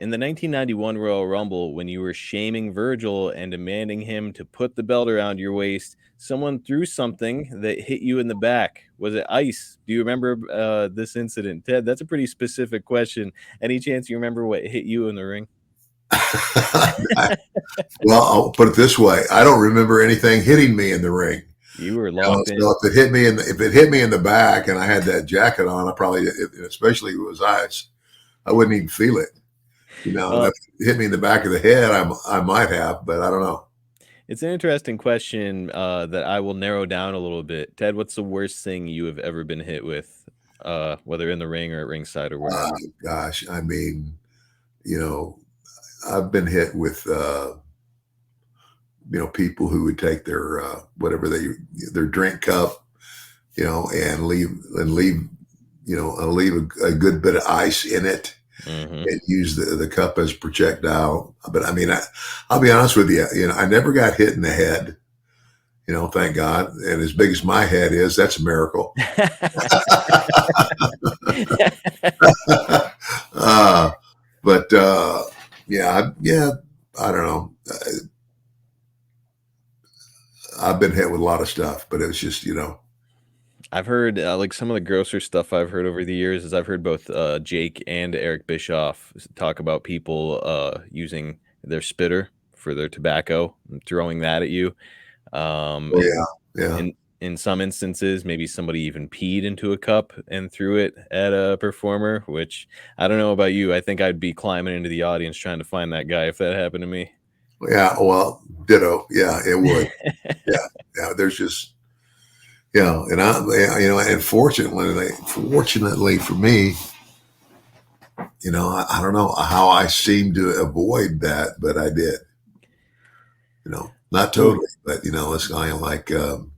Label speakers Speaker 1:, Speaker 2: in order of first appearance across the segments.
Speaker 1: In the 1991 Royal Rumble, when you were shaming Virgil and demanding him to put the belt around your waist, someone threw something that hit you in the back. Was it ice? Do you remember this incident, Ted? That's a pretty specific question. Any chance you remember what hit you in the ring?
Speaker 2: Well, I'll put it this way: I don't remember anything hitting me in the ring.
Speaker 1: You were locked in.
Speaker 2: So if it hit me in the back, and I had that jacket on, I probably, especially if it was ice, I wouldn't even feel it. If it hit me in the back of the head, I might have, but I don't know.
Speaker 1: It's an interesting question that I will narrow down a little bit. Ted, what's the worst thing you have ever been hit with, whether in the ring or at ringside or wherever?
Speaker 2: Gosh, I mean, you know, I've been hit with people who would take their their drink cup, and leave a good bit of ice in it, and use the cup as projectile. But I mean, I'll be honest with you, I never got hit in the head, thank God. And as big as my head is, that's a miracle. But yeah, I don't know. I've been hit with a lot of stuff, but it's just,
Speaker 1: I've heard like some of the grosser stuff I've heard over the years is I've heard both Jake and Eric Bischoff talk about people using their spitter for their tobacco and throwing that at you.
Speaker 2: Yeah.
Speaker 1: In some instances, maybe somebody even peed into a cup and threw it at a performer, which I don't know about you. I think I'd be climbing into the audience trying to find that guy if that happened to me.
Speaker 2: Yeah, well, ditto. Yeah, it would. Yeah. There's just, and and fortunately for me, I don't know how I seem to avoid that, but I did. Not totally, but it's kind of like the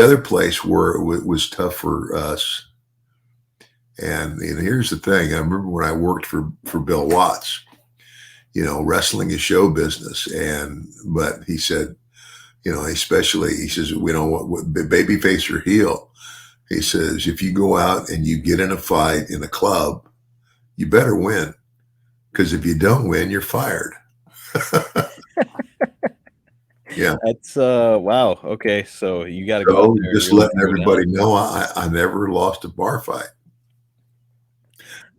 Speaker 2: other place where it was tough for us. And here's the thing: I remember when I worked for Bill Watts. Wrestling is show business, but he said, especially he says, what babyface or heel. He says, if you go out and you get in a fight in a club, you better win, because if you don't win, you're fired. Yeah,
Speaker 1: that's wow. Okay, so you got to go out there.
Speaker 2: Just letting everybody know, I never lost a bar fight.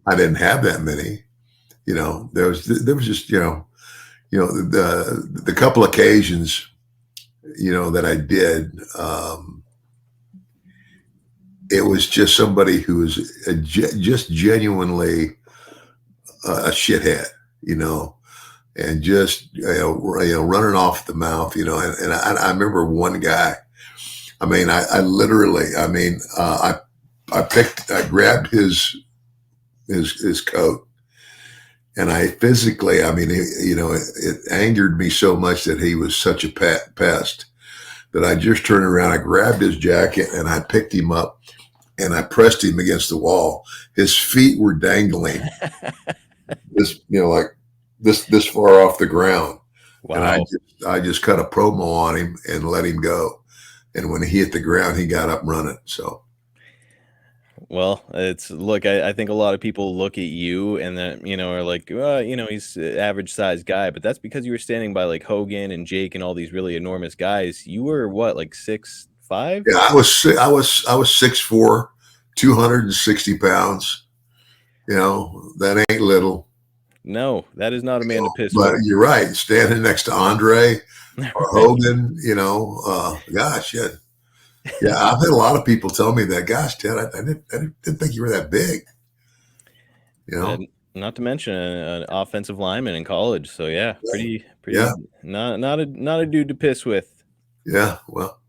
Speaker 2: I didn't have that many. There was just the couple occasions that I did. It was just somebody who was just genuinely a shithead, and just running off the mouth, and I remember one guy. I mean, I literally, I grabbed his coat. And I physically, it angered me so much that he was such a pest that I just turned around, I grabbed his jacket and I picked him up and I pressed him against the wall. His feet were dangling like this far off the ground. Wow. And I just cut a promo on him and let him go. And when he hit the ground, he got up running. So.
Speaker 1: Well, I think a lot of people look at you and then, are like, well, he's an average sized guy, but that's because you were standing by like Hogan and Jake and all these really enormous guys. You were what, like 6'5"?
Speaker 2: Yeah, I was 6'4", 260 pounds. That ain't little.
Speaker 1: No, that is not a man to piss
Speaker 2: with. But you're right. Standing next to Andre or Hogan, gosh, yeah. Yeah, I've had a lot of people tell me that. Gosh, Ted, I didn't think you were that big.
Speaker 1: Not to mention an offensive lineman in college. So yeah, pretty. Yeah. Not a dude to piss with.
Speaker 2: Yeah, well,